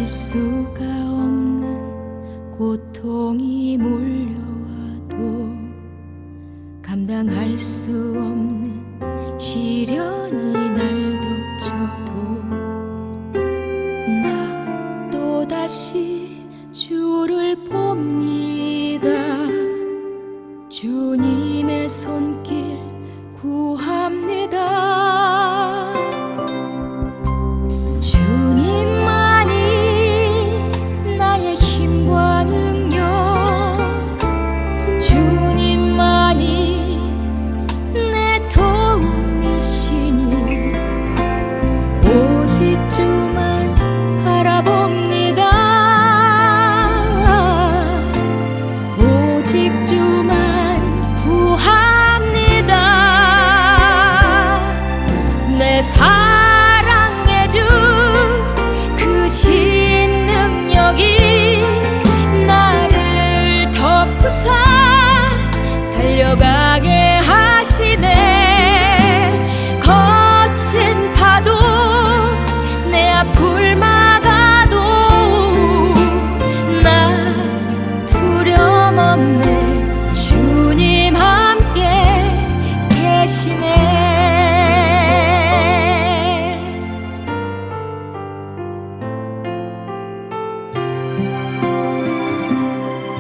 수가 없는 고통이 몰려와도 감당할 수 없는 시련이 날 덮쳐도 나 또다시 주를 봅니다. 주님의 손길 구합니다. 주님만이 나의 힘과 능력, 주님만이 내 도움이시니 오직 주만 바라봅니다. 오직 주만 구합니다. 내 사랑의 주 그 신능력이 나를 덮으사 달려가게 하시네. 거친 파도 내 앞을 막아도 나 두려움 없네. 주님 함께 계시네.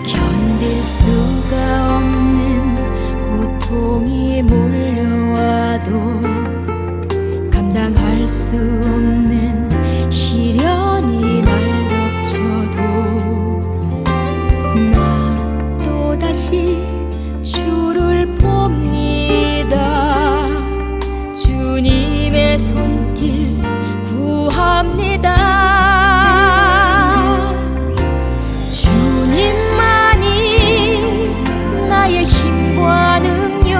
견딜 수가 없는 고통이 몰려와도 감당할 수 없는 시련이 날 덮쳐도 나 또다시 주를 봅니다. 주님의 손길 구합니다. 주님만이 나의 힘과 능력,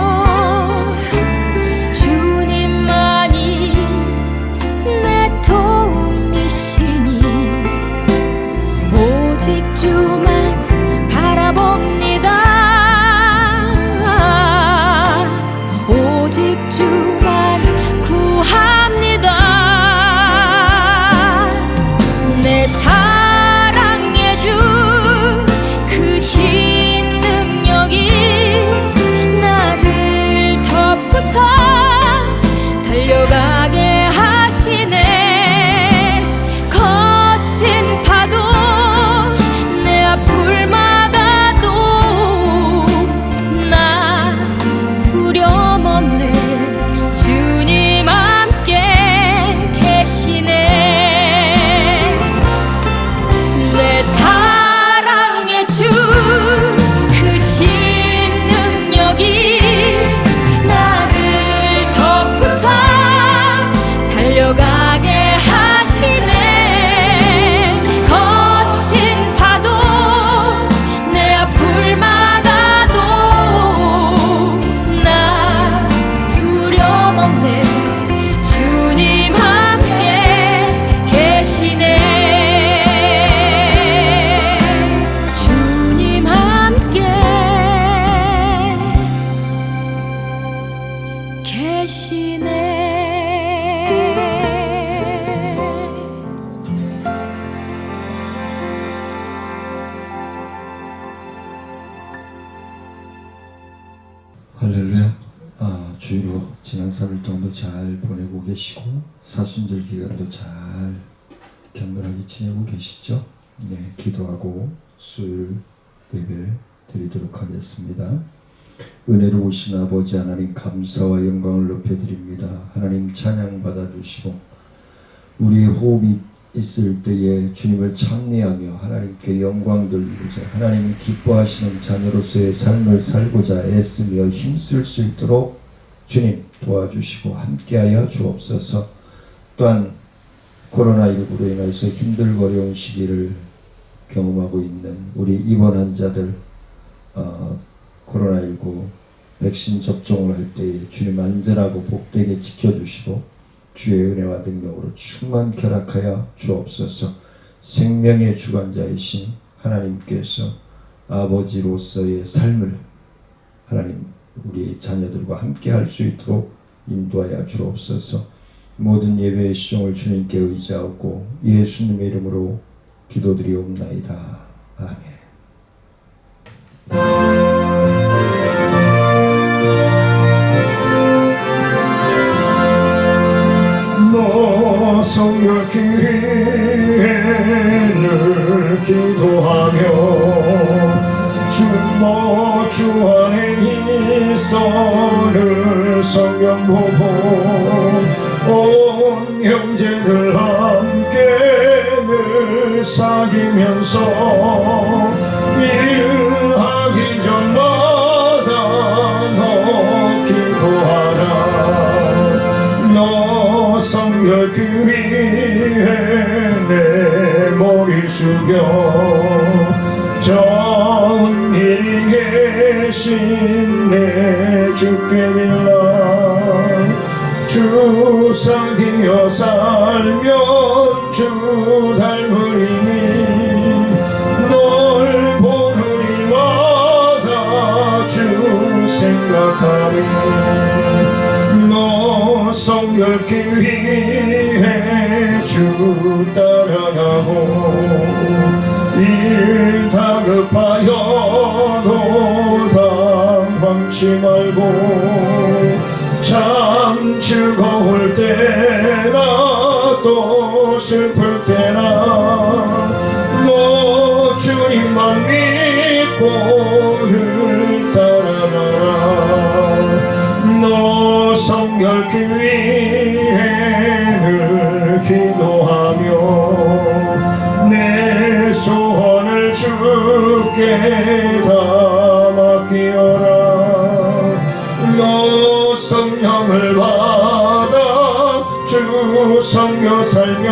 주님만이 내 도움이시니 오직 주만 바라봅니다. 오직 주만 구합니다. 내 사랑의 주 그 신능력이 나를 덮으사 달려가게 하시네. 거친 파도 내 앞을 막아도 나 두려움 없네. 주님 함께 계시네. 내 사랑의 주 그 신능력이 나를 덮으사 달려가게 하시네. 거친 파도 내 앞을 막아도 나 두려움 없네. 주님 함께 계시네. 주님 함께 계시네. 할렐루야. 주일로 지난 3일 동안도 잘 보내고 계시고 사순절 기간도 잘 격렬하게 지내고 계시죠? 네, 기도하고 수요일 예배 드리도록 하겠습니다. 은혜로우신 아버지 하나님, 감사와 영광을 높여드립니다. 하나님 찬양 받아주시고 우리의 호흡이 있을 때에 주님을 찬미하며 하나님께 영광 돌리고자, 하나님이 기뻐하시는 자녀로서의 삶을 살고자 애쓰며 힘쓸 수 있도록 주님 도와주시고 함께하여 주옵소서. 또한 코로나19로 인해서 힘들고 어려운 시기를 경험하고 있는 우리 입원 환자들, 코로나19 백신 접종을 할 때에 주님 안전하고 복되게 지켜주시고 주의 은혜와 능력으로 충만 결합하여 주옵소서. 생명의 주관자이신 하나님께서 아버지로서의 삶을 하나님 우리 자녀들과 함께 할 수 있도록 인도하여 주옵소서. 모든 예배의 시종을 주님께 의지하고 예수님의 이름으로 기도드리옵나이다. 아멘. 너 성결교회를 기도하며 주 안에 있어를 성경 보고 온 형제들 함께 늘 사귀면서 일하기 전마다 너 기도하라. 너 성결교회에 내 머리 숙여 전 미리 계신 내 주께 빌라. 주 사귀어 살면 주 닮으리니 널 보느니마다 주 생각하리. 너 성결교회에 주 따라가고 일 다급하여도 당황치 말고 참 즐거울 때나 또 슬플 때나 너 주님만 믿고 늘 따라가라. 너 성결교회를 기도하며 내 소원을 주께 다 맡기어라. 너 성령을 받아 주 섬겨 살며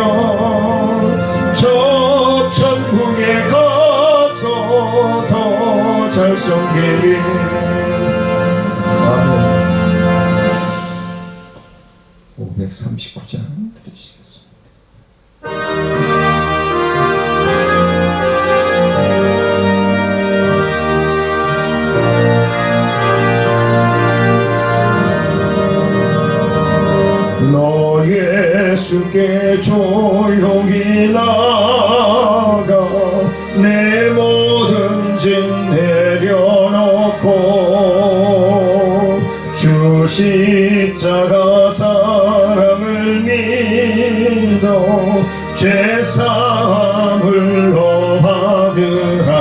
저 천국에 가서 더 잘 섬기리. 아멘. 539장 들으시겠습니다. 너 예수께 조용히 나가 내 모든 짐 내려놓고 주 십자가 사랑을 믿어 죄사함을 너 받으라.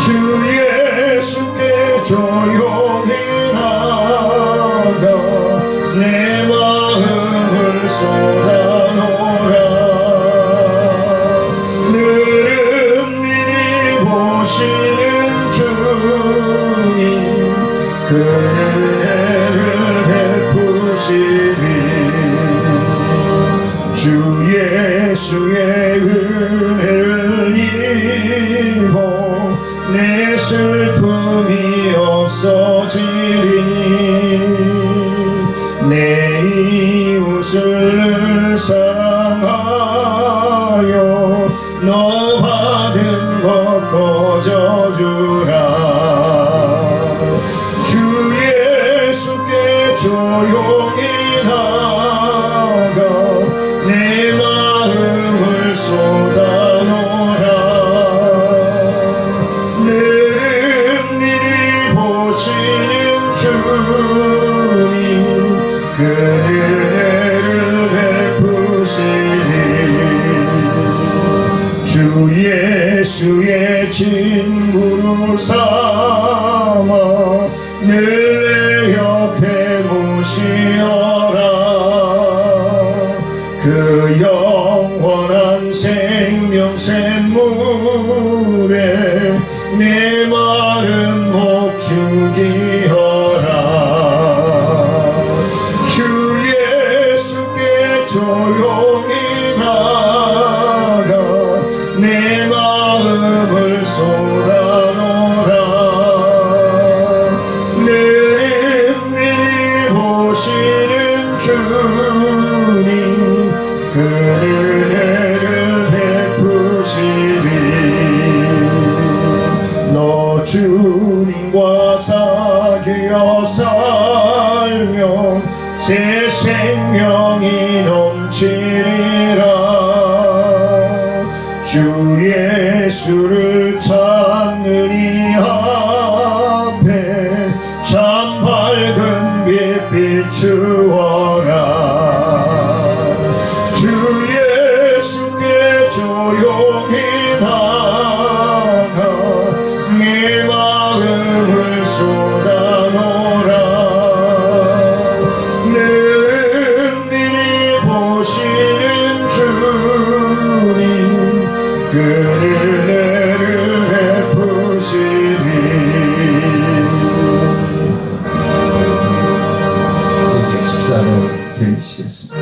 주 예수께 조용히 나가 내 마음을 쏟아놓으라. 늘은 미리 보시는 주님 그 은혜를 베푸시리. 주 예수의 은혜를 입어 내 슬픔이 없어지리니 내 이웃을 사랑하여 너 받은 것 거저주라. 주 예수께 조용히 나가 내 마음을 쏟아 주 예수를 찾는 이 앞에 참 밝은 빛 비추어라. 주 예수께 조용히 나가 내 마음을 쏟아놓으라. 늘 은밀히 보시는 주님 그 은혜를 베푸시리. 십사로 드리시겠습니다.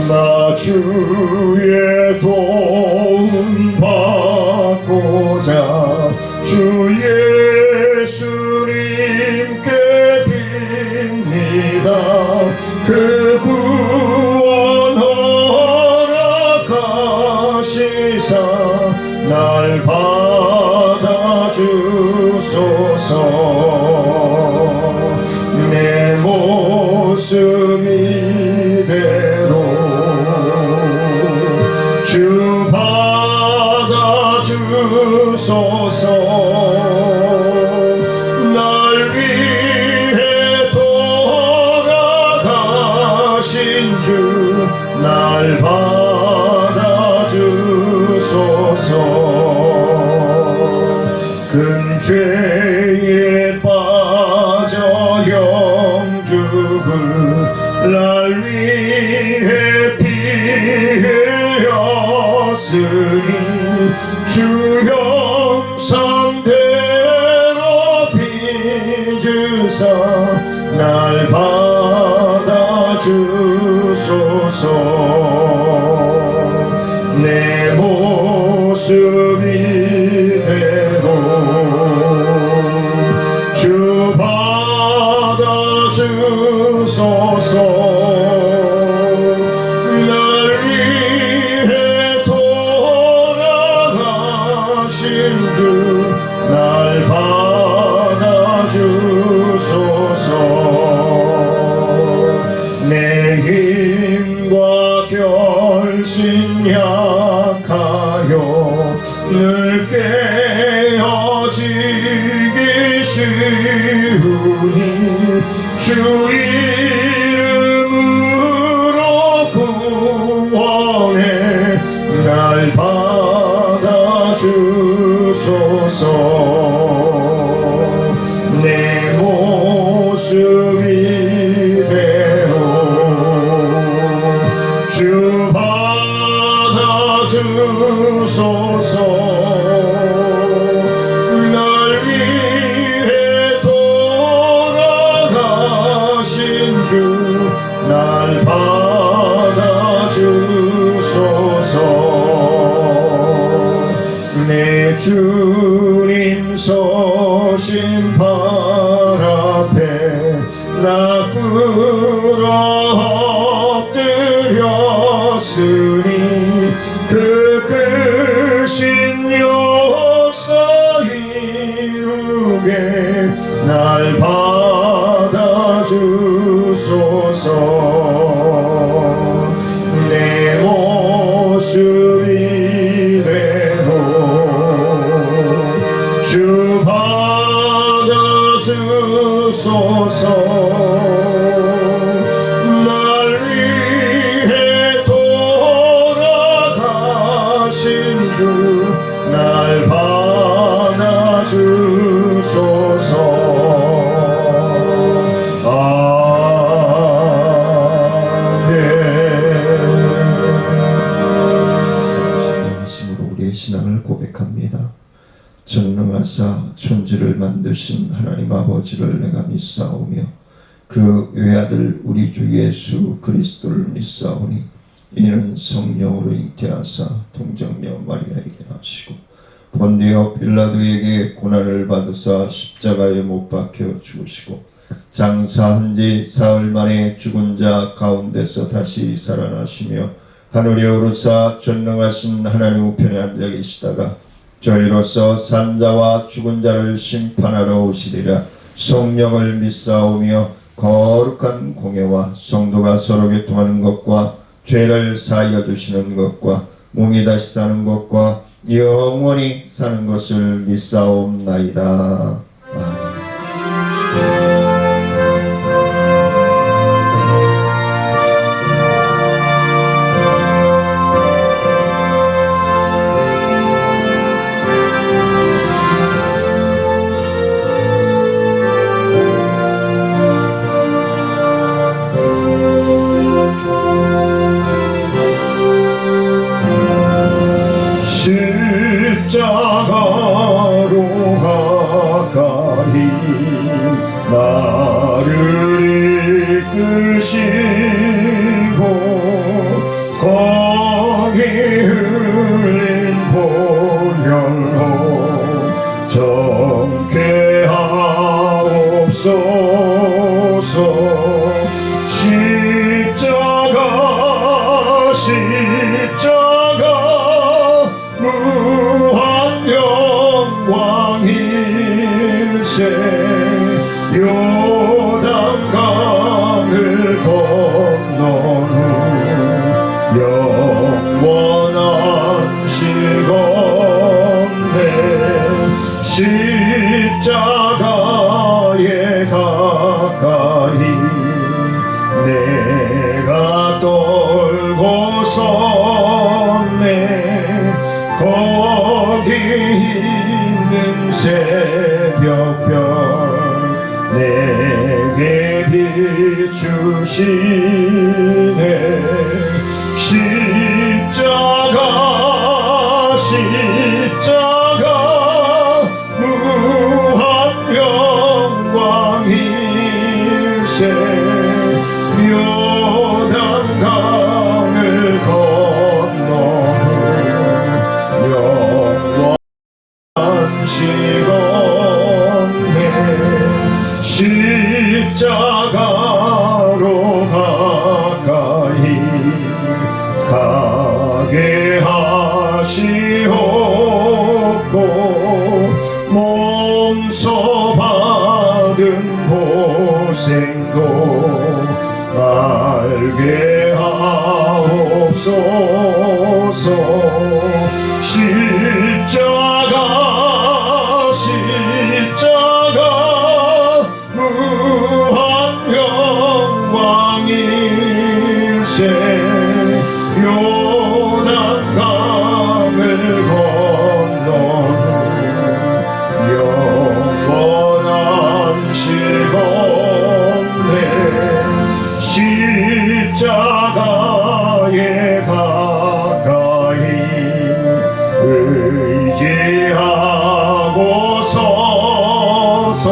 나 주의 도움 받고자 주 예수님께 빕니다. 그 구원 허락하시사 날 받아주소서. 내 모습 이대로 주 받아주소서. 날 위해 돌아가신 주 날 받아주소서. 큰 죄에 빠져 영죽을 날 위해 피 흘렸으니 주 형상대로 빚으사 날 받아주소서. 내 모습 이대로 주 받아주소서. 날 위해 돌아가신 주 날 받아주소서. 내 힘과 결심 약하여 늘 깨어지기 쉬우니 주 이름으로 구원해 날 받아주소서. 내 모습 이대로 주 받아주소서. 날 위해 돌아가신 주 날 받아주소서. 내 주님 서신 발 앞에 나 꿇어 엎드렸으니 그 크신 역사 이루게 날 받아주소서. 내 모습 이대로 주 받아주소서. 날 위해 돌아가신 주 날 받아주소서. 진심으로 우리의 신앙을 고백합니다. 전능하사 천지를 만드신 하나님 아버지를 내가 믿사오며 그 외아들 우리 주 예수 그리스도를 믿사오니 이는 성령으로 잉태하사 동정녀 마리아에게 나시고 본디오 빌라도에게 고난을 받으사 십자가에 못 박혀 죽으시고 장사한 지 사흘 만에 죽은 자 가운데서 다시 살아나시며 하늘에 오르사 전능하신 하나님 우편에 앉아 계시다가 저희로서 산자와 죽은 자를 심판하러 오시리라. 성령을 믿사오며 거룩한 공예와 성도가 서로 교통하는 것과 죄를 사하여 주시는 것과 몸이 다시 사는 것과 영원히 사는 것을 믿사옵나이다. 아멘. 십자가로 가까이 나를 이끄시고 거기 흘린 보혈로 정케 하옵소서. 십자가 무한 영광일세. 요단강을 건넌 후 영원한 시건대 십자가에 가까이 내가 떨고 섰네. 거기 있는 새벽별 내게 비추시네. 십자가 무한 영광일세. 요단강을 건너 시건대 십자가로 가까이 가게 하시옵고 몸소 받은 고생도 알게 하옵소서. 십자가 무한 영광일세. 요단강을 건넌 후 영원한 시건대 십자가에 가까이 의지하고 서서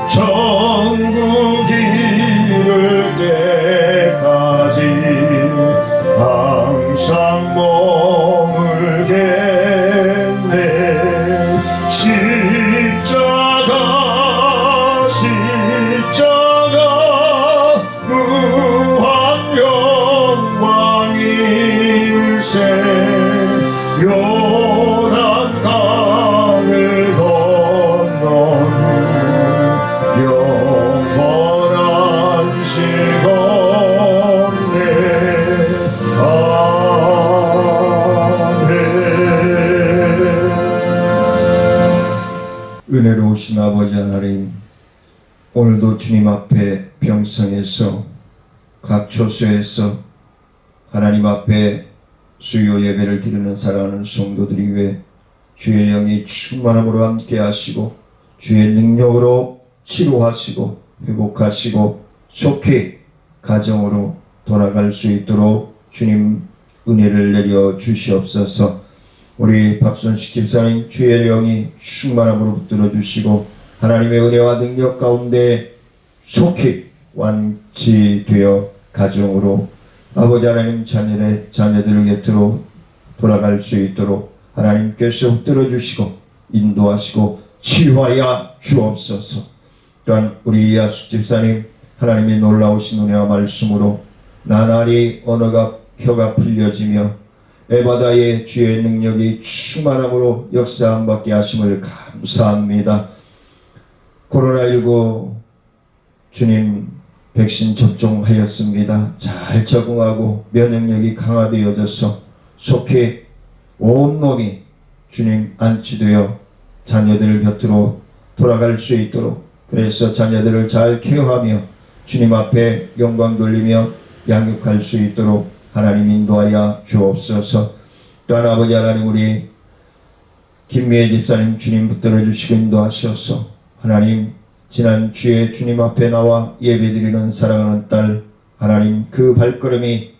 천국 이룰 때까지 항상 머물겠네. 십자가 무한 영광일세. 요단강을 건넌 후 영원한 시건대 아멘. 은혜로우신 아버지 하나님, 오늘도 주님 앞에 병성에서 각 초소에서 하나님 앞에 수요 예배를 드리는 사랑하는 성도들이 위해 주의 영이 충만함으로 함께 하시고 주의 능력으로 치료하시고 회복하시고 속히 가정으로 돌아갈 수 있도록 주님 은혜를 내려 주시옵소서. 우리 박순식 집사님 주의 영이 충만함으로 붙들어 주시고 하나님의 은혜와 능력 가운데 속히 완치되어 가정으로 아버지 하나님 자녀들 곁으로 돌아갈 수 있도록 하나님께서 붙들어 주시고 인도하시고 치유하여 주옵소서. 또한 우리 이하숙 집사님 하나님의 놀라우신 은혜와 말씀으로 나날이 언어가 혀가 풀려지며 에바다의 주의 능력이 충만함으로 역사함 받게 하심을 감사합니다. 코로나19 주님 백신 접종하였습니다. 잘 적응하고 면역력이 강화되어져서 속히 온몸이 주님 안치되어 자녀들 곁으로 돌아갈 수 있도록, 그래서 자녀들을 잘 케어하며 주님 앞에 영광 돌리며 양육할 수 있도록 하나님 인도하여 주옵소서. 또한 아버지 하나님, 우리 김미애 집사님 주님 붙들어 주시고 인도하셔서 하나님, 지난 주에 주님 앞에 나와 예배드리는 사랑하는 딸 하나님, 그 발걸음이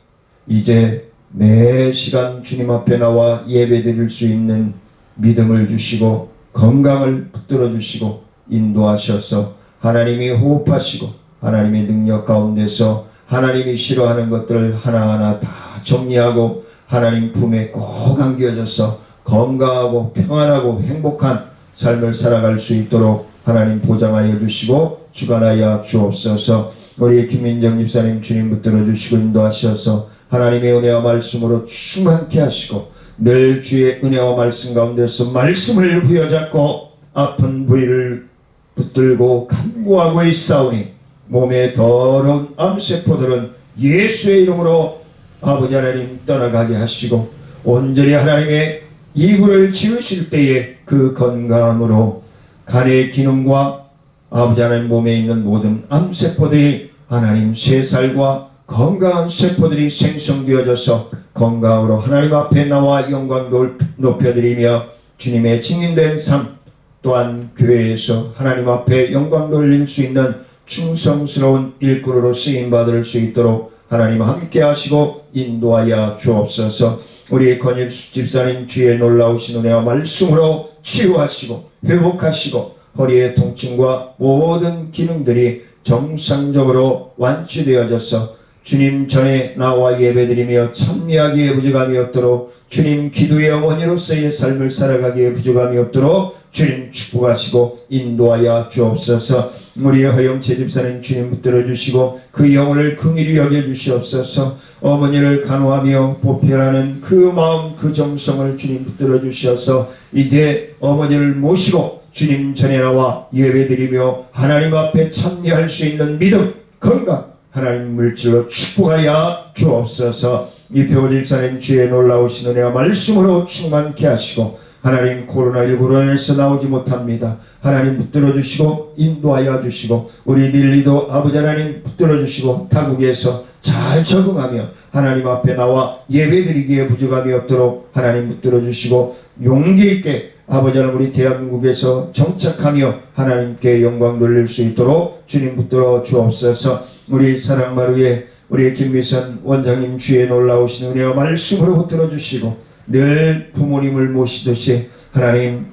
이제 매 시간 주님 앞에 나와 예배드릴 수 있는 믿음을 주시고 건강을 붙들어 주시고 인도하셔서 하나님이 호흡하시고 하나님의 능력 가운데서 하나님이 싫어하는 것들을 하나하나 다 정리하고 하나님 품에 꼭 안겨져서 건강하고 평안하고 행복한 삶을 살아갈 수 있도록 하나님 보장하여 주시고 주관하여 주옵소서. 우리 김민정 집사님 주님 붙들어 주시고 인도하셔서 하나님의 은혜와 말씀으로 충만케 하시고 늘 주의 은혜와 말씀 가운데서 말씀을 부여잡고 아픈 부위를 붙들고 간구하고 있사오니 몸에 더러운 암세포들은 예수의 이름으로 아버지 하나님 떠나가게 하시고 온전히 하나님의 이불을 지으실 때에 그 건강으로 간의 기능과 아버지 하나님 몸에 있는 모든 암세포들이 하나님 쇠살과 건강한 세포들이 생성되어져서 건강으로 하나님 앞에 나와 영광을 높여드리며 주님의 증인된 삶, 또한 교회에서 하나님 앞에 영광 돌릴 수 있는 충성스러운 일꾼으로 쓰임받을 수 있도록 하나님 함께 하시고 인도하여 주옵소서. 우리 권일수 집사님 주의 놀라우신 은혜와 말씀으로 치유하시고 회복하시고 허리의 통증과 모든 기능들이 정상적으로 완치되어져서 주님 전에 나와 예배드리며 찬미하기에 부족함이 없도록 주님 기도의 어머니로서의 삶을 살아가기에 부족함이 없도록 주님 축복하시고 인도하여 주옵소서. 우리 허영채 집사님 주님 붙들어 주시고 그 영혼을 긍휼히 여겨 주시옵소서. 어머니를 간호하며 보필하는 그 마음 그 정성을 주님 붙들어 주셔서 이제 어머니를 모시고 주님 전에 나와 예배드리며 하나님 앞에 찬미할 수 있는 믿음, 건강 하나님 물질로 축복하여 주옵소서. 이표 집사님 주의 놀라우신 은혜와 말씀으로 충만케 하시고 하나님 코로나19로 인해서 나오지 못합니다. 하나님 붙들어 주시고 인도하여 주시고 우리 닐리도 아버지 하나님 붙들어 주시고 타국에서 잘 적응하며 하나님 앞에 나와 예배드리기에 부족함이 없도록 하나님 붙들어 주시고 용기 있게 아버지 하나님 우리 대한민국에서 정착하며 하나님께 영광 돌릴 수 있도록 주님 붙들어 주옵소서. 우리 사랑마루의 우리 김미선 원장님 주의 놀라우신 은혜와 말씀으로 붙들어 주시고 늘 부모님을 모시듯이 하나님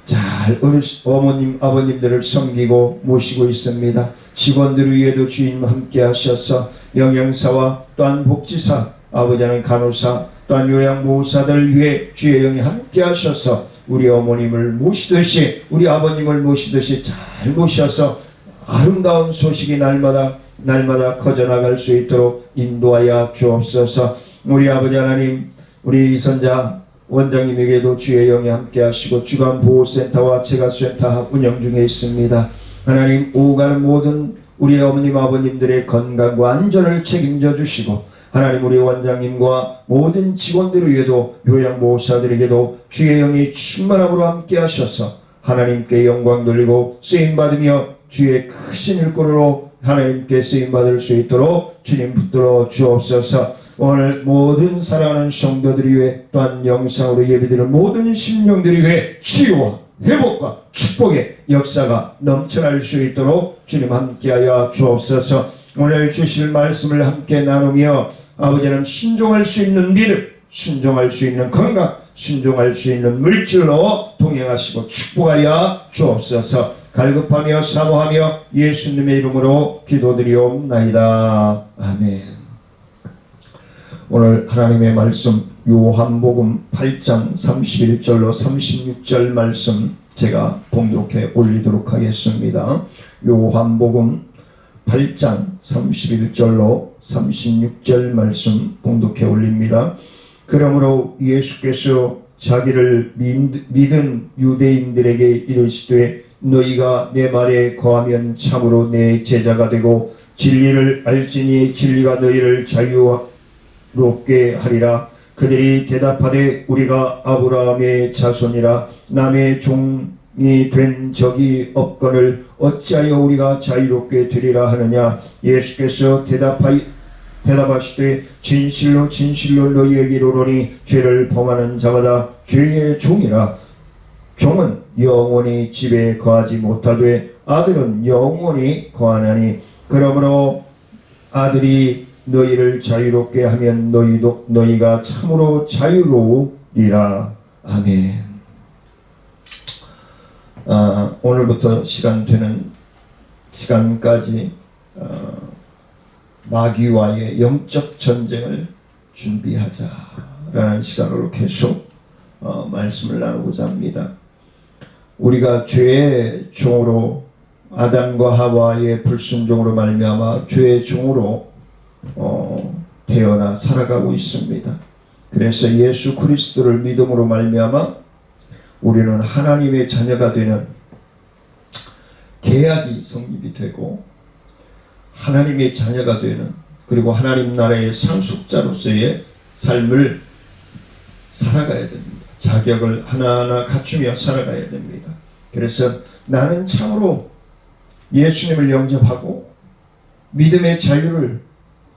잘 어머님 아버님들을 섬기고 모시고 있습니다. 직원들 위에도 주님 함께 하셔서 영양사와 또한 복지사 아버지 하나님 간호사 또한 요양보호사들 위해 주의 영이 함께 하셔서 우리 어머님을 모시듯이 우리 아버님을 모시듯이 잘 모셔서 아름다운 소식이 날마다 커져나갈 수 있도록 인도하여 주옵소서. 우리 아버지 하나님 우리 이선자 원장님에게도 주의 영이 함께 하시고 주간보호센터와 재가센터 운영 중에 있습니다. 하나님 오가는 모든 우리 어머님 아버님들의 건강과 안전을 책임져 주시고 하나님 우리 원장님과 모든 직원들 위에도 요양보호사들에게도 주의 영이 충만함으로 함께 하셔서 하나님께 영광 돌리고 쓰임받으며 주의 크신 일꾼으로 하나님께 쓰임받을 수 있도록 주님 붙들어 주옵소서. 오늘 모든 사랑하는 성도들이 위해 또한 영상으로 예배드리는 모든 심령들이 위해 치유와 회복과 축복의 역사가 넘쳐날 수 있도록 주님 함께하여 주옵소서. 오늘 주실 말씀을 함께 나누며 아버지는 순종할 수 있는 믿음, 순종할 수 있는 건강, 순종할 수 있는 물질로 동행하시고 축복하여 주옵소서. 갈급하며 사모하며 예수님의 이름으로 기도드리옵나이다. 아멘. 오늘 하나님의 말씀 요한복음 8장 31절로 36절 말씀 제가 봉독해 올리도록 하겠습니다. 요한복음 8장 31절로 36절 말씀 봉독해 올립니다. 그러므로 예수께서 자기를 믿은 유대인들에게 이르시되 너희가 내 말에 거하면 참으로 내 제자가 되고 진리를 알지니 진리가 너희를 자유롭게 하리라. 그들이 대답하되 우리가 아브라함의 자손이라 남의 종이 된 적이 없거늘 어찌하여 우리가 자유롭게 되리라 하느냐. 예수께서 대답하시되 진실로 진실로 너희에게 이르노니 죄를 범하는 자마다 죄의 종이라. 종은 영원히 집에 거하지 못하되 아들은 영원히 거하나니 그러므로 아들이 너희를 자유롭게 하면 너희가 참으로 자유로우리라. 아멘. 오늘부터 시간 되는 시간까지 마귀와의 영적 전쟁을 준비하자라는 시간으로 계속 말씀을 나누고자 합니다. 우리가 죄의 종으로 아담과 하와의 불순종으로 말미암아 죄의 종으로 태어나 살아가고 있습니다. 그래서 예수 그리스도를 믿음으로 말미암아 우리는 하나님의 자녀가 되는 계약이 성립이 되고 하나님의 자녀가 되는 그리고 하나님 나라의 상속자로서의 삶을 살아가야 됩니다. 자격을 하나하나 갖추며 살아가야 됩니다. 그래서 나는 참으로 예수님을 영접하고 믿음의 자유를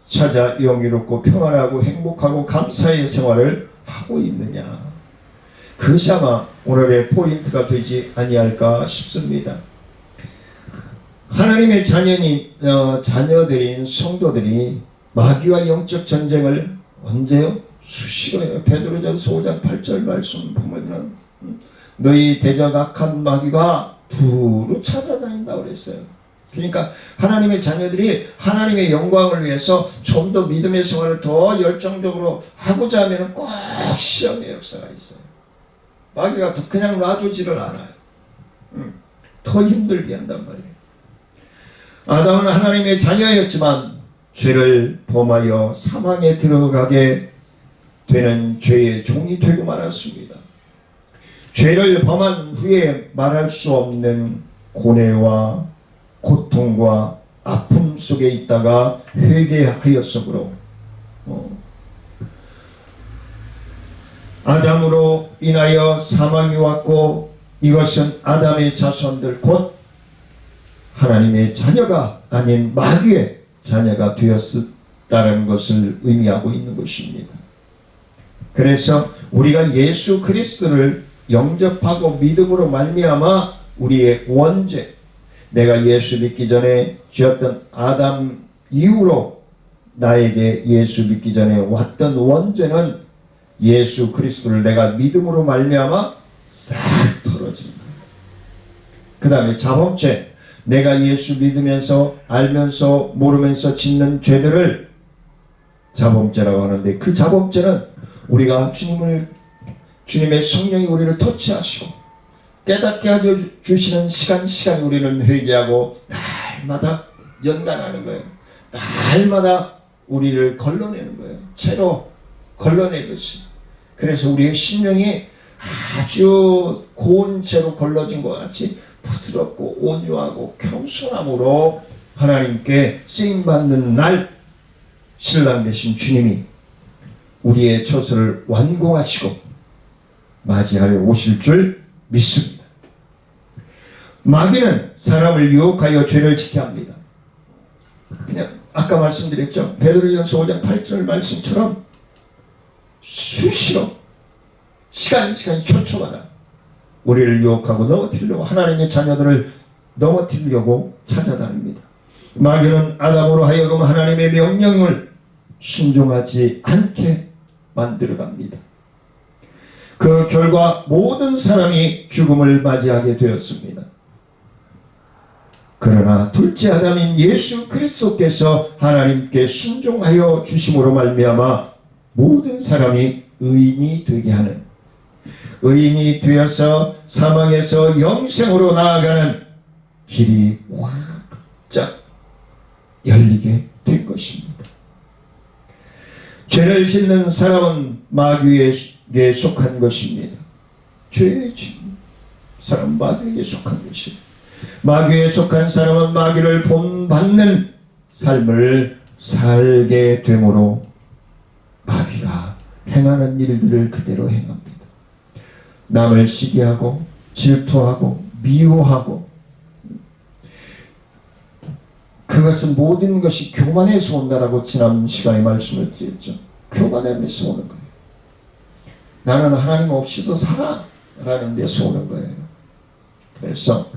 찾아 영유롭고 평안하고 행복하고 감사의 생활을 하고 있느냐. 그것이 아마 오늘의 포인트가 되지 아니할까 싶습니다. 하나님의 자녀들인 성도들이 마귀와 영적 전쟁을 언제요? 수시로요. 베드로전서 5장 8절 말씀 보면은 너희 대적 악한 마귀가 두루 찾아다닌다고 그랬어요. 그러니까 하나님의 자녀들이 하나님의 영광을 위해서 좀 더 믿음의 생활을 더 열정적으로 하고자 하면 꼭 시험의 역사가 있어요. 마귀가 그냥 놔두지를 않아요. 더 힘들게 한단 말이에요. 아담은 하나님의 자녀였지만 죄를 범하여 사망에 들어가게 되는 죄의 종이 되고 말았습니다. 죄를 범한 후에 말할 수 없는 고뇌와 고통과 아픔 속에 있다가 회개하였으므로 아담으로 인하여 사망이 왔고 이것은 아담의 자손들 곧 하나님의 자녀가 아닌 마귀의 자녀가 되었다는 것을 의미하고 있는 것입니다. 그래서 우리가 예수 그리스도를 영접하고 믿음으로 말미암아 우리의 원죄, 내가 예수 믿기 전에 지었던 아담 이후로 나에게 예수 믿기 전에 왔던 원죄는 예수 그리스도를 내가 믿음으로 말미암아 싹 털어집니다. 그 다음에 자범죄, 내가 예수 믿으면서 알면서 모르면서 짓는 죄들을 자범죄라고 하는데 그 자범죄는 우리가 주님의 성령이 우리를 터치하시고 깨닫게 해주시는 시간이 우리는 회개하고 날마다 연단하는 거예요. 날마다 우리를 걸러내는 거예요. 채로 걸러내듯이. 그래서 우리의 심령이 아주 고운 채로 걸러진 것 같이 부드럽고 온유하고 겸손함으로 하나님께 쓰임받는 날 신랑 되신 주님이 우리의 처소를 완공하시고 맞이하려 오실 줄 믿습니다. 마귀는 사람을 유혹하여 죄를 짓게 합니다. 그냥 아까 말씀드렸죠. 베드로전서 5장 8절 말씀처럼 수시로 시간 초초마다 우리를 유혹하고 넘어뜨리려고 하나님의 자녀들을 넘어뜨리려고 찾아다닙니다. 마귀는 아담으로 하여금 하나님의 명령을 순종하지 않게 만들어갑니다. 그 결과 모든 사람이 죽음을 맞이하게 되었습니다. 그러나 둘째 아담인 예수 그리스도께서 하나님께 순종하여 주심으로 말미암아 모든 사람이 의인이 되게 하는, 의인이 되어서 사망에서 영생으로 나아가는 길이 활짝 열리게 될 것입니다. 죄를 짓는 사람은 마귀에게 속한 것입니다. 죄의 짓는 사람 마귀에게 속한 것입니다. 마귀에 속한 사람은 마귀를 본받는 삶을 살게 되므로 마귀가 행하는 일들을 그대로 행합니다. 남을 시기하고 질투하고 미워하고, 그것은 모든 것이 교만에서 온다라고 지난 시간에 말씀을 드렸죠. 교만에서 오는 거예요. 나는 하나님 없이도 살아 라는 데서 오는 거예요. 그래서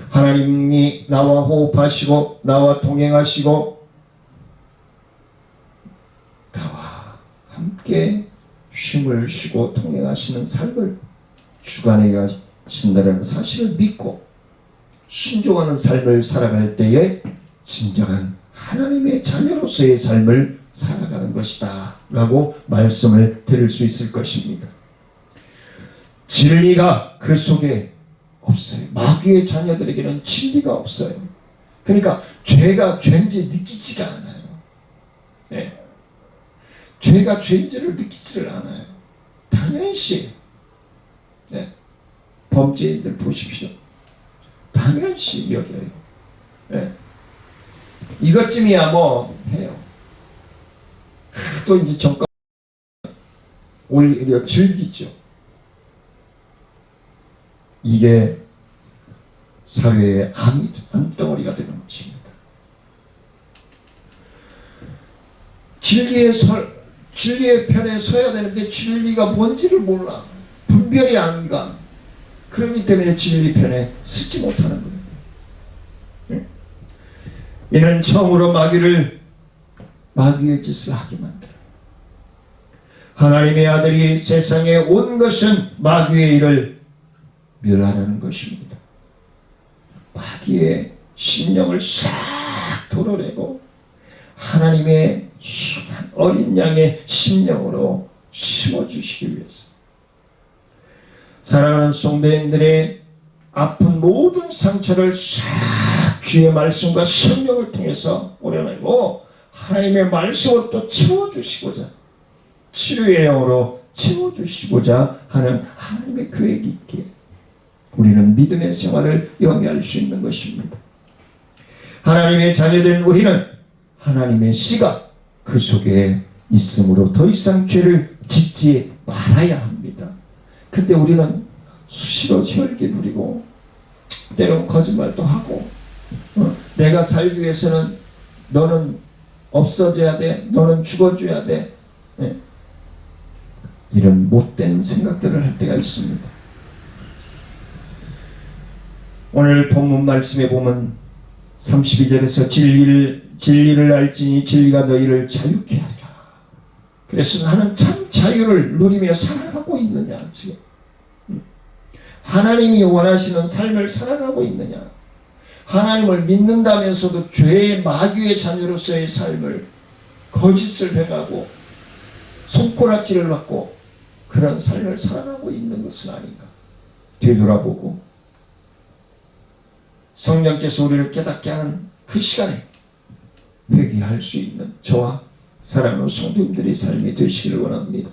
하나님이 나와 호흡하시고 나와 동행하시고 나와 함께 쉼을 쉬고 동행하시는 삶을 주관해 가신다는 사실을 믿고 순종하는 삶을 살아갈 때에 진정한 하나님의 자녀로서의 삶을 살아가는 것이다 라고 말씀을 드릴 수 있을 것입니다. 진리가 그 속에 없어요. 마귀의 자녀들에게는 진리가 없어요. 그러니까 죄가 죄인지 느끼지가 않아요. 네. 죄가 죄인지를 느끼지를 않아요. 당연시, 네. 범죄인들 보십시오. 당연시 여겨요. 네. 이것쯤이야 뭐 해요. 또 이제 정권 오히려 즐기죠. 이게 사회의 암덩어리가 되는 것입니다. 진리의 편에 서야 되는데 진리가 뭔지를 몰라. 분별이 안 가. 그렇기 때문에 진리 편에 서지 못하는 거예요. 이는 처음으로 마귀의 짓을 하게 만들어요. 하나님의 아들이 세상에 온 것은 마귀의 일을 멸하라는 것입니다. 마귀의 심령을 싹 도려내고 하나님의 순한 어린 양의 심령으로 심어주시기 위해서, 사랑하는 성도님들의 아픈 모든 상처를 싹 주의 말씀과 성령을 통해서 오려내고 하나님의 말씀으로 또 채워주시고자, 치료의 영으로 채워주시고자 하는 하나님의 계획이 있기에 우리는 믿음의 생활을 영위할 수 있는 것입니다. 하나님의 자녀된 우리는 하나님의 씨가 그 속에 있으므로 더 이상 죄를 짓지 말아야 합니다. 근데 우리는 수시로 혈기 부리고 때로는 거짓말도 하고, 내가 살기 위해서는 너는 없어져야 돼, 너는 죽어줘야 돼, 이런 못된 생각들을 할 때가 있습니다. 오늘 본문 말씀에 보면 32절에서 진리를 알지니 진리가 너희를 자유케 하리라. 그래서 나는 참 자유를 누리며 살아가고 있느냐, 지금 하나님이 원하시는 삶을 살아가고 있느냐, 하나님을 믿는다면서도 죄의 마귀의 자녀로서의 삶을 거짓을 해가고 손가락질을 받고 그런 삶을 살아가고 있는 것은 아닌가 되돌아보고 성령께서 우리를 깨닫게 하는 그 시간에 회개할 수 있는 저와 사랑하는 성도님들의 삶이 되시기를 원합니다.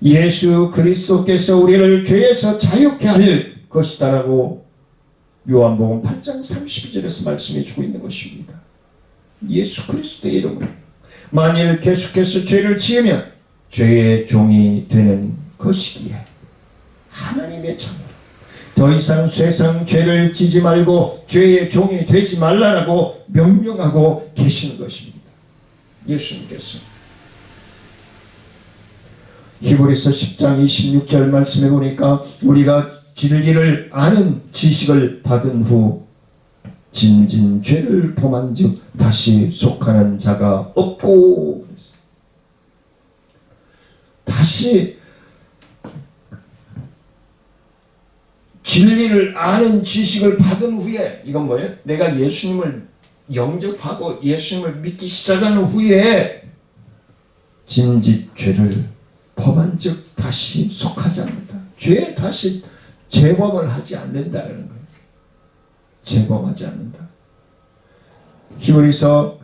예수 그리스도께서 우리를 죄에서 자유케 할 것이다라고 요한복음 8장 32절에서 말씀해 주고 있는 것입니다. 예수 그리스도의 이름으로 만일 계속해서 죄를 지으면 죄의 종이 되는 것이기에 하나님의 자녀로 더 이상 세상 죄를 지지 말고 죄의 종이 되지 말라라고 명령하고 계시는 것입니다. 예수님께서 히브리서 10장 26절 말씀해 보니까 우리가 진리를 아는 지식을 받은 후 진진 죄를 범한 즉 다시 속하는 자가 없고, 다시 진리를 아는 지식을 받은 후에, 이건 뭐예요? 내가 예수님을 영접하고 예수님을 믿기 시작하는 후에 진짓 죄를 범한 즉 다시 속하지 않는다. 죄에 다시 재범을 하지 않는다는 거예요. 재범하지 않는다. 히브리서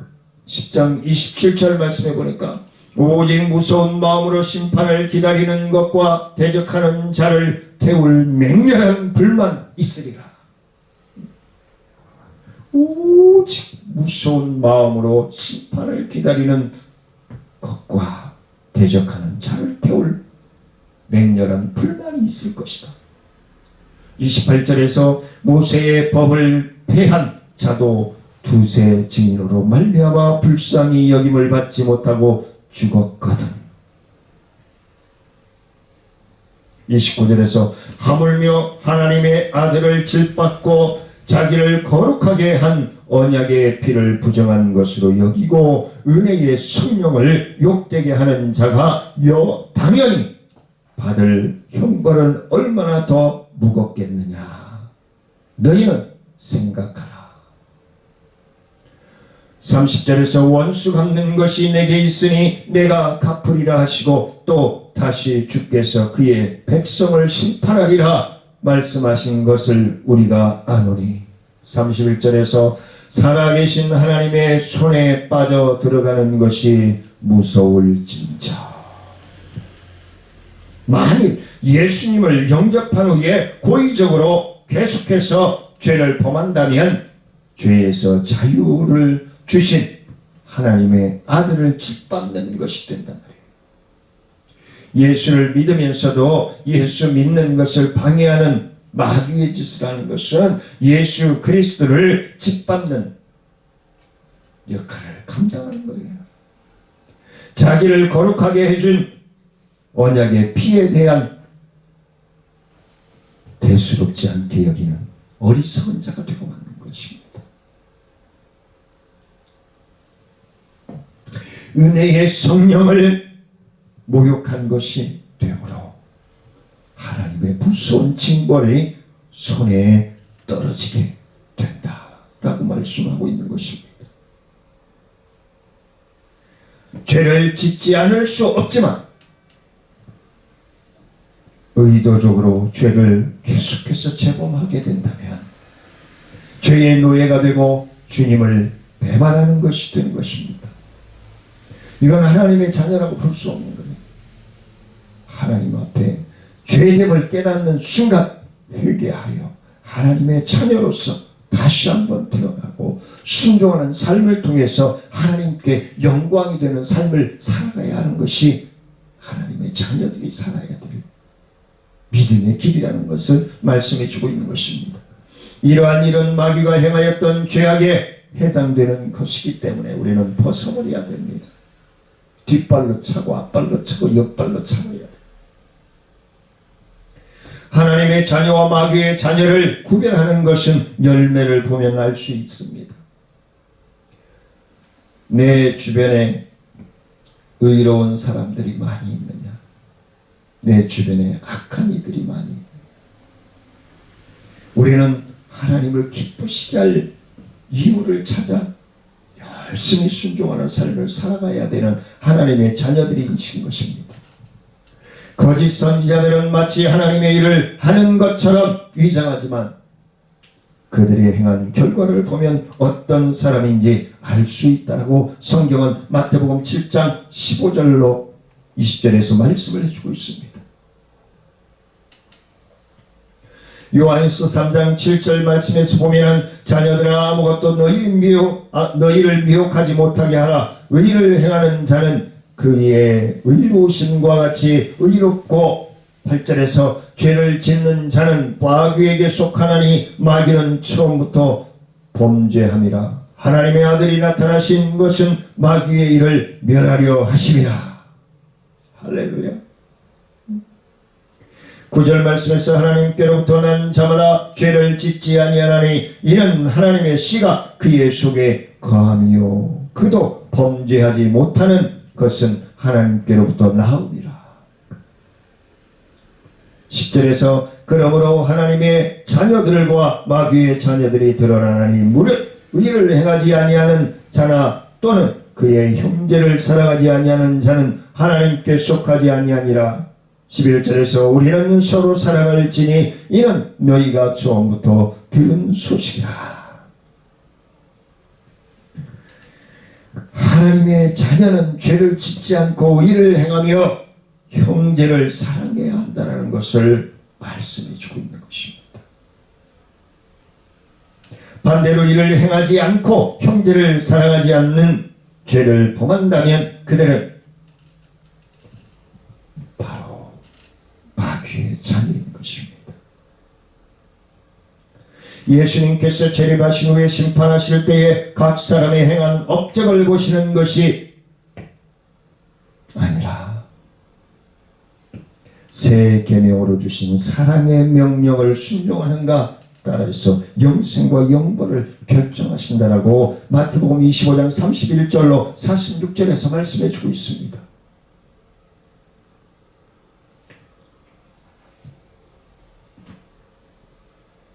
10장 27절 말씀해 보니까 오직 무서운 마음으로 심판을 기다리는 것과 대적하는 자를 태울 맹렬한 불만 있으리라. 오직 무서운 마음으로 심판을 기다리는 것과 대적하는 자를 태울 맹렬한 불만이 있을 것이다. 28절에서 모세의 법을 폐한 자도 두세 증인으로 말미암아 불쌍히 여김을 받지 못하고 죽었거든. 29절에서 하물며 하나님의 아들을 질받고 자기를 거룩하게 한 언약의 피를 부정한 것으로 여기고 은혜의 성령을 욕되게 하는 자가 당연히 받을 형벌은 얼마나 더 무겁겠느냐. 너희는 생각하라. 30절에서 원수 갚는 것이 내게 있으니 내가 갚으리라 하시고 또 다시 주께서 그의 백성을 심판하리라 말씀하신 것을 우리가 아노니. 31절에서 살아계신 하나님의 손에 빠져 들어가는 것이 무서울진저. 만일 예수님을 영접한 후에 고의적으로 계속해서 죄를 범한다면 죄에서 자유를 주신 하나님의 아들을 짓밟는 것이 된단 말이에요. 예수를 믿으면서도 예수 믿는 것을 방해하는 마귀의 짓을 하는 것은 예수 그리스도를 짓밟는 역할을 감당하는 거예요. 자기를 거룩하게 해준 언약의 피에 대한 대수롭지 않게 여기는 어리석은 자가 되고 마는 것입니다. 은혜의 성령을 모욕한 것이 되므로 하나님의 무서운 징벌이 손에 떨어지게 된다라고 말씀하고 있는 것입니다. 죄를 짓지 않을 수 없지만 의도적으로 죄를 계속해서 재범하게 된다면 죄의 노예가 되고 주님을 배반하는 것이 되는 것입니다. 이건 하나님의 자녀라고 볼 수 없는 거예요. 하나님 앞에 죄됨을 깨닫는 순간 회개하여 하나님의 자녀로서 다시 한번 태어나고 순종하는 삶을 통해서 하나님께 영광이 되는 삶을 살아가야 하는 것이 하나님의 자녀들이 살아야 될 믿음의 길이라는 것을 말씀해 주고 있는 것입니다. 이러한 일은 마귀가 행하였던 죄악에 해당되는 것이기 때문에 우리는 벗어버려야 됩니다. 뒷발로 차고 앞발로 차고 옆발로 차고야 돼. 하나님의 자녀와 마귀의 자녀를 구별하는 것은 열매를 보면 알 수 있습니다. 내 주변에 의로운 사람들이 많이 있느냐? 내 주변에 악한 이들이 많이 있느냐? 우리는 하나님을 기쁘시게 할 이유를 찾아 열심히 순종하는 삶을 살아가야 되는 하나님의 자녀들이신 것입니다. 거짓 선지자들은 마치 하나님의 일을 하는 것처럼 위장하지만 그들이 행한 결과를 보면 어떤 사람인지 알 수 있다라고 성경은 마태복음 7장 15절로 20절에서 말씀을 해주고 있습니다. 요한일서 3장 7절 말씀에서 보면 자녀들아 아무것도 너희를 미혹하지 못하게 하라. 의를 행하는 자는 그의 의로우심과 같이 의롭고 8절에서 죄를 짓는 자는 마귀에게 속하나니 마귀는 처음부터 범죄함이라. 하나님의 아들이 나타나신 것은 마귀의 일을 멸하려 하심이라. 할렐루야. 9절 말씀에서 하나님께로부터 난 자마다 죄를 짓지 아니하나니 이는 하나님의 씨가 그의 속에 거함이요 그도 범죄하지 못하는 것은 하나님께로부터 나옵니다. 10절에서 그러므로 하나님의 자녀들과 마귀의 자녀들이 드러나나니 무릇 의를 행하지 아니하는 자나 또는 그의 형제를 사랑하지 아니하는 자는 하나님께 속하지 아니하니라. 11절에서 우리는 서로 사랑을 지니 이는 너희가 처음부터 들은 소식이라. 하나님의 자녀는 죄를 짓지 않고 의를 행하며 형제를 사랑해야 한다는 것을 말씀해 주고 있는 것입니다. 반대로 이를 행하지 않고 형제를 사랑하지 않는 죄를 범한다면 그들은 바로 마귀의 자녀인 것입니다. 예수님께서 재림하신 후에 심판하실 때에 각 사람이 행한 업적을 보시는 것이 아니라 새 계명으로 주신 사랑의 명령을 순종하는가 따라서 영생과 영벌을 결정하신다라고 마태복음 25장 31절로 46절에서 말씀해 주고 있습니다.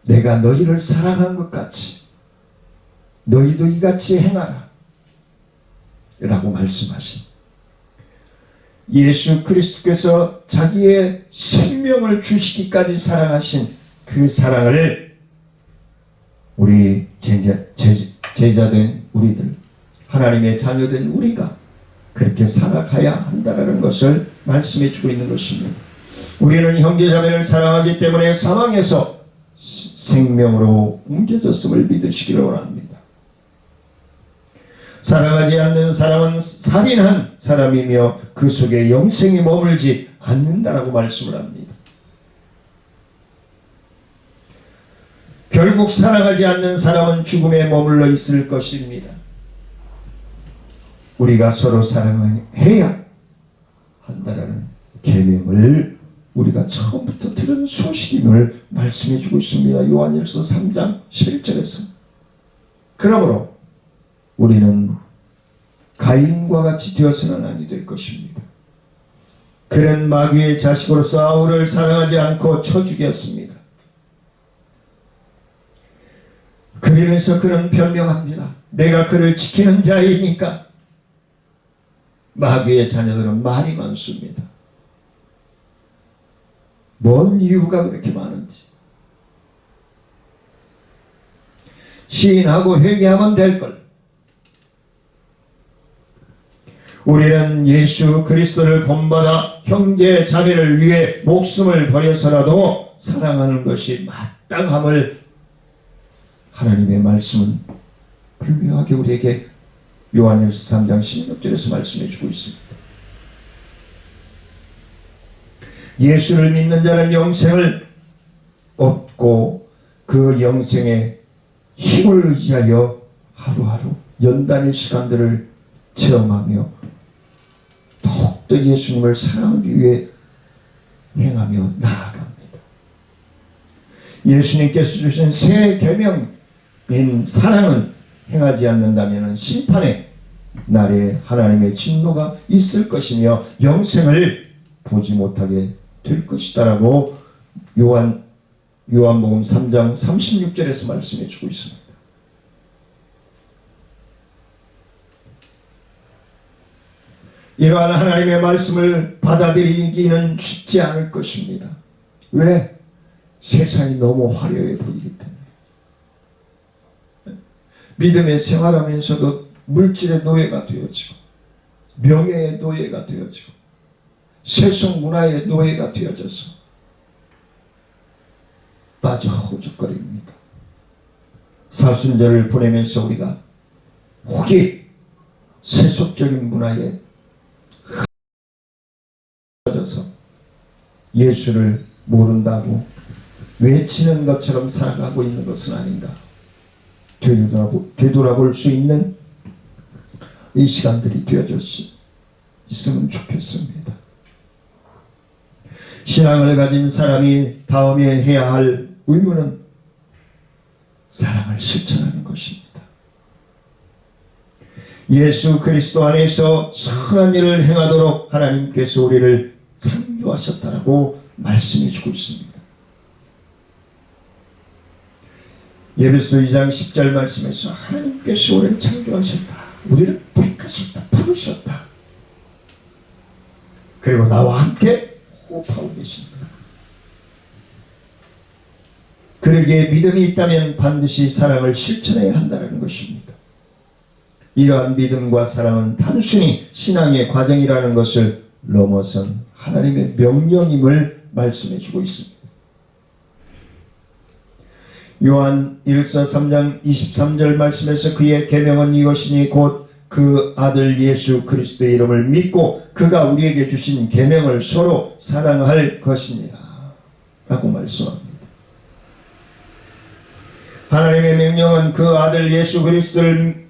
내가 너희를 사랑한 것 같이 너희도 이같이 행하라 라고 말씀하신 예수 그리스도께서 자기의 생명을 주시기까지 사랑하신 그 사랑을 우리 제자된 우리들, 하나님의 자녀된 우리가 그렇게 살아가야 한다는 것을 말씀해 주고 있는 것입니다. 우리는 형제자매를 사랑하기 때문에 사망에서 생명으로 옮겨졌음을 믿으시기를 원합니다. 사랑하지 않는 사람은 살인한 사람이며 그 속에 영생이 머물지 않는다라고 말씀을 합니다. 결국 사랑하지 않는 사람은 죽음에 머물러 있을 것입니다. 우리가 서로 사랑해야 한다라는 계명을 우리가 처음부터 들은 소식임을 말씀해 주고 있습니다. 요한일서 3장 11절에서. 그러므로 우리는 가인과 같이 되어서는 아니 될 것입니다. 그는 마귀의 자식으로서 아우를 사랑하지 않고 쳐 죽였습니다. 그러면서 그는 변명합니다. 내가 그를 지키는 자이니까. 마귀의 자녀들은 말이 많습니다. 뭔 이유가 그렇게 많은지. 시인하고 회개하면 될걸. 우리는 예수 그리스도를 본받아 형제 자매를 위해 목숨을 버려서라도 사랑하는 것이 마땅함을 하나님의 말씀은 분명하게 우리에게 요한일서 3장 16절에서 말씀해 주고 있습니다. 예수를 믿는 자는 영생을 얻고 그 영생의 힘을 의지하여 하루하루 연단의 시간들을 체험하며 더욱더 예수님을 사랑하기 위해 행하며 나아갑니다. 예수님께서 주신 새 계명인 사랑은 행하지 않는다면 심판의 날에 하나님의 진노가 있을 것이며 영생을 보지 못하게 될 것이다라고 요한복음 3장 36절에서 말씀해 주고 있습니다. 이러한 하나님의 말씀을 받아들이기는 쉽지 않을 것입니다. 왜? 세상이 너무 화려해 보이기 때문에. 믿음의 생활하면서도 물질의 노예가 되어지고 명예의 노예가 되어지고 세속 문화의 노예가 되어져서 빠져 허우적거립니다. 사순절을 보내면서 우리가 혹이 세속적인 문화에 흩어져서 예수를 모른다고 외치는 것처럼 살아가고 있는 것은 아닌가 되돌아볼 수 있는 이 시간들이 되어졌으면 좋겠습니다. 신앙을 가진 사람이 다음에 해야 할 의무는 사랑을 실천하는 것입니다. 예수 그리스도 안에서 선한 일을 행하도록 하나님께서 우리를 창조하셨다라고 말씀해 주고 있습니다. 예배소 2장 10절 말씀에서 하나님께서 우리를 창조하셨다. 우리를 택하셨다. 부르셨다. 그리고 나와 함께 호흡하고 계십니다. 그러기에 믿음이 있다면 반드시 사랑을 실천해야 한다는 것입니다. 이러한 믿음과 사랑은 단순히 신앙의 과정이라는 것을 넘어선 하나님의 명령임을 말씀해 주고 있습니다. 요한 1서 3장 23절 말씀에서 그의 계명은 이것이니 곧 그 아들 예수 그리스도의 이름을 믿고 그가 우리에게 주신 계명을 서로 사랑할 것이니라 라고 말씀합니다. 하나님의 명령은 그 아들 예수 그리스도를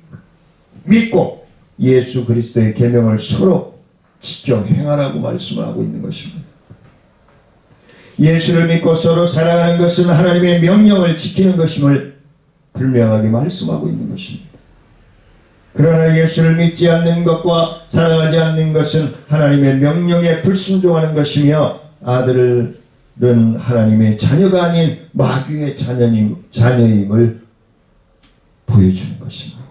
믿고 예수 그리스도의 계명을 서로 지켜 행하라고 말씀하고 있는 것입니다. 예수를 믿고 서로 사랑하는 것은 하나님의 명령을 지키는 것임을 분명하게 말씀하고 있는 것입니다. 그러나 예수를 믿지 않는 것과 사랑하지 않는 것은 하나님의 명령에 불순종하는 것이며 아들은 하나님의 자녀가 아닌 마귀의 자녀임을 보여주는 것입니다.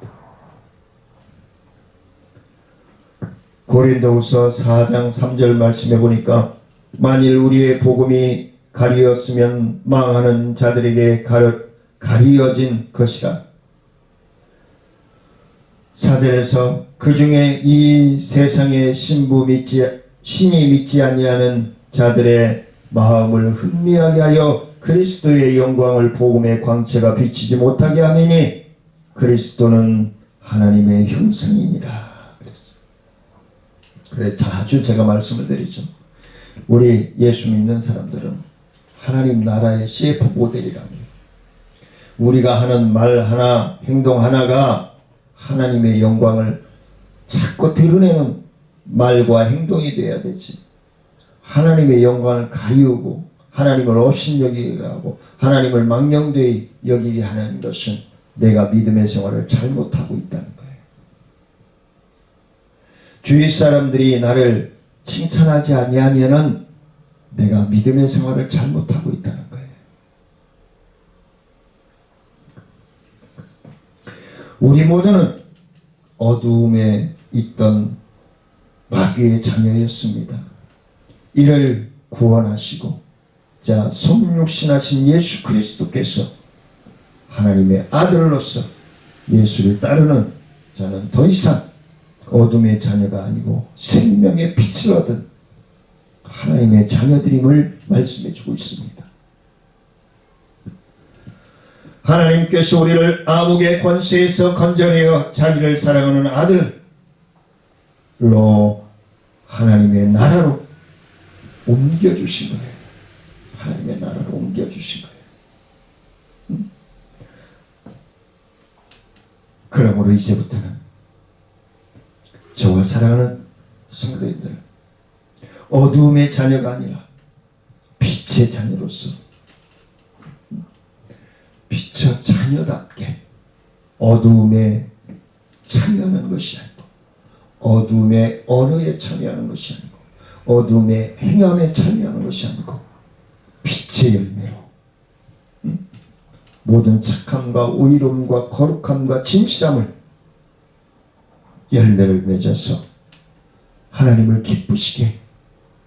고린도후서 4장 3절 말씀해 보니까 만일 우리의 복음이 가리었으면 망하는 자들에게 가리어진 것이라. 4절에서 그 중에 이 세상의 신이 믿지 아니하는 자들의 마음을 흥미하게 하여 그리스도의 영광을 복음의 광채가 비치지 못하게 하매니 그리스도는 하나님의 형상이니라 그랬어요. 그래 자주 제가 말씀을 드리죠. 우리 예수 믿는 사람들은 하나님 나라의 CF 모델이랍니다. 우리가 하는 말 하나, 행동 하나가 하나님의 영광을 자꾸 드러내는 말과 행동이 돼야 되지. 하나님의 영광을 가리우고 하나님을 업신여기게 하고 하나님을 망령되이 여기게 하는 것은 내가 믿음의 생활을 잘못하고 있다는 거예요. 주위 사람들이 나를 칭찬하지 아니하면은 내가 믿음의 생활을 잘못하고 있다는 거예요. 우리 모두는 어두움에 있던 마귀의 자녀였습니다. 이를 구원하시고 자 성육신하신 예수 그리스도께서 하나님의 아들로서 예수를 따르는 자는 더 이상 어둠의 자녀가 아니고 생명의 빛을 얻은 하나님의 자녀들임을 말씀해 주고 있습니다. 하나님께서 우리를 암흑의 권세에서 건져내어 자기를 사랑하는 아들로 하나님의 나라로 옮겨주신 거예요. 하나님의 나라로 옮겨주신 거예요. 그러므로 이제부터는 저와 사랑하는 성도님들은 어두움의 자녀가 아니라 빛의 자녀로서 빛의 자녀답게 어두움에 참여하는 것이 아니고 어두움의 언어에 참여하는 것이 아니고 어두움의 행함에 참여하는 것이 아니고 빛의 열매로 모든 착함과 의로움과 거룩함과 진실함을 열매를 맺어서 하나님을 기쁘시게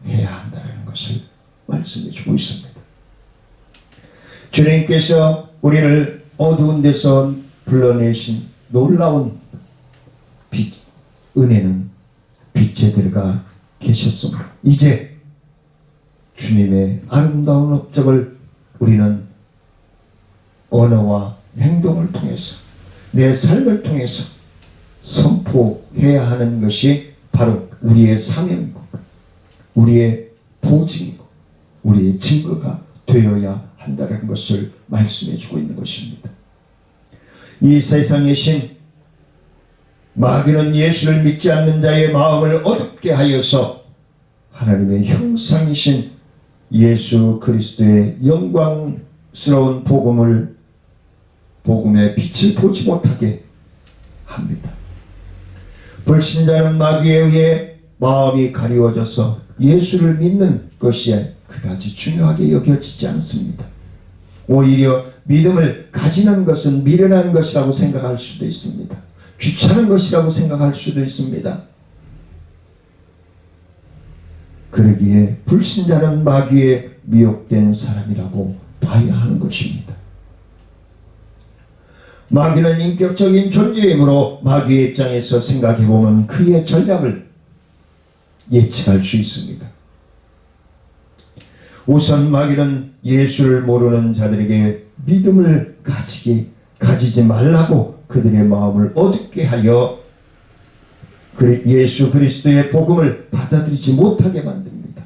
해야 한다는 것을 말씀해 주고 있습니다. 주님께서 우리를 어두운 데서 불러내신 놀라운 빛, 은혜는 빛에 들어가 계셨습니다. 이제 주님의 아름다운 업적을 우리는 언어와 행동을 통해서 내 삶을 통해서 선포해야 하는 것이 바로 우리의 사명이고 우리의 보직이고 우리의 증거가 되어야 한다는 것을 말씀해 주고 있는 것입니다. 이 세상의 신 마귀는 예수를 믿지 않는 자의 마음을 어둡게 하여서 하나님의 형상이신 예수 그리스도의 영광스러운 복음의 빛을 보지 못하게 합니다. 불신자는 마귀에 의해 마음이 가리워져서 예수를 믿는 것이 그다지 중요하게 여겨지지 않습니다. 오히려 믿음을 가지는 것은 미련한 것이라고 생각할 수도 있습니다. 귀찮은 것이라고 생각할 수도 있습니다. 그러기에 불신자는 마귀에 미혹된 사람이라고 봐야 하는 것입니다. 마귀는 인격적인 존재이므로 마귀의 입장에서 생각해보면 그의 전략을 예측할 수 있습니다. 우선 마귀는 예수를 모르는 자들에게 믿음을 가지지 말라고 그들의 마음을 어둡게 하여 예수 그리스도의 복음을 받아들이지 못하게 만듭니다.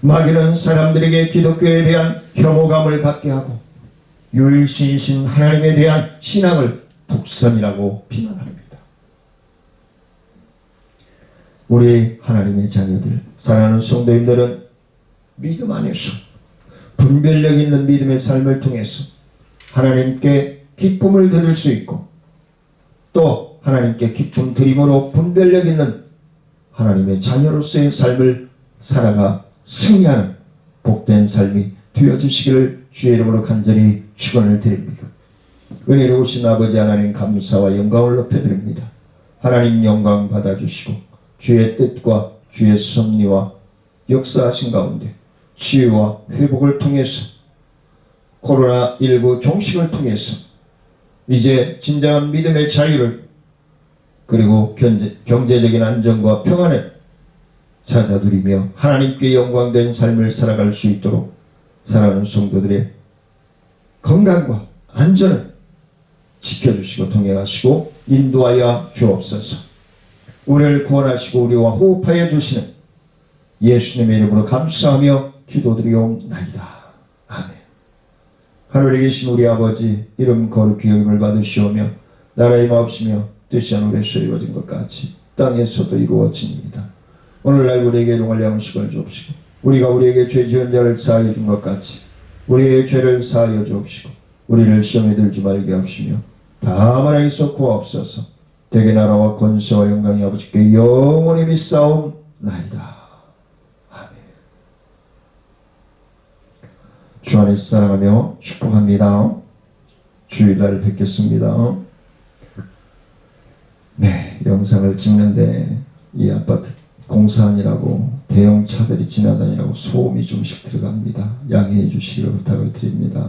마귀는 사람들에게 기독교에 대한 혐오감을 갖게 하고 유일신이신 하나님에 대한 신앙을 독선이라고 비난합니다. 우리 하나님의 자녀들, 사랑하는 성도님들은 믿음 안에서 분별력 있는 믿음의 삶을 통해서 하나님께 기쁨을 드릴 수 있고 또 하나님께 기쁨 드림으로 분별력 있는 하나님의 자녀로서의 삶을 살아가 승리하는 복된 삶이 되어주시기를 주의 이름으로 간절히 축원을 드립니다. 은혜로우신 아버지 하나님 감사와 영광을 높여드립니다. 하나님 영광 받아주시고 주의 뜻과 주의 섭리와 역사하신 가운데 치유와 회복을 통해서 코로나19 종식을 통해서 이제 진정한 믿음의 자유를 그리고 경제적인 안정과 평안을 찾아 누리며 하나님께 영광된 삶을 살아갈 수 있도록 사랑하는 성도들의 건강과 안전을 지켜주시고 동행하시고 인도하여 주옵소서. 우리를 구원하시고 우리와 호흡하여 주시는 예수님의 이름으로 감사하며 기도드리옵나이다. 아멘. 하늘에 계신 우리 아버지 이름 거룩히 여김을 받으시오며 나라의 마옵시며 뜻이 하늘에서 이루어진 것 같이 땅에서도 이루어집니다. 오늘날 우리에게 일용할 양식을 주옵시고 우리가 우리에게 죄 지은 자를 사하여 준 것 같이 우리의 죄를 사하여 주옵시고 우리를 시험에 들지 말게 하시며 다만 하에서 구하옵소서. 대개 나라와 권세와 영광이 아버지께 영원히 믿사옵나이다. 아멘. 주 안에서 사랑하며 축복합니다. 주일날 뵙겠습니다. 네, 영상을 찍는데 이 아파트 공사하느라고 대형 차들이 지나다니라고 소음이 좀씩 들어갑니다. 양해해 주시기를 부탁을 드립니다.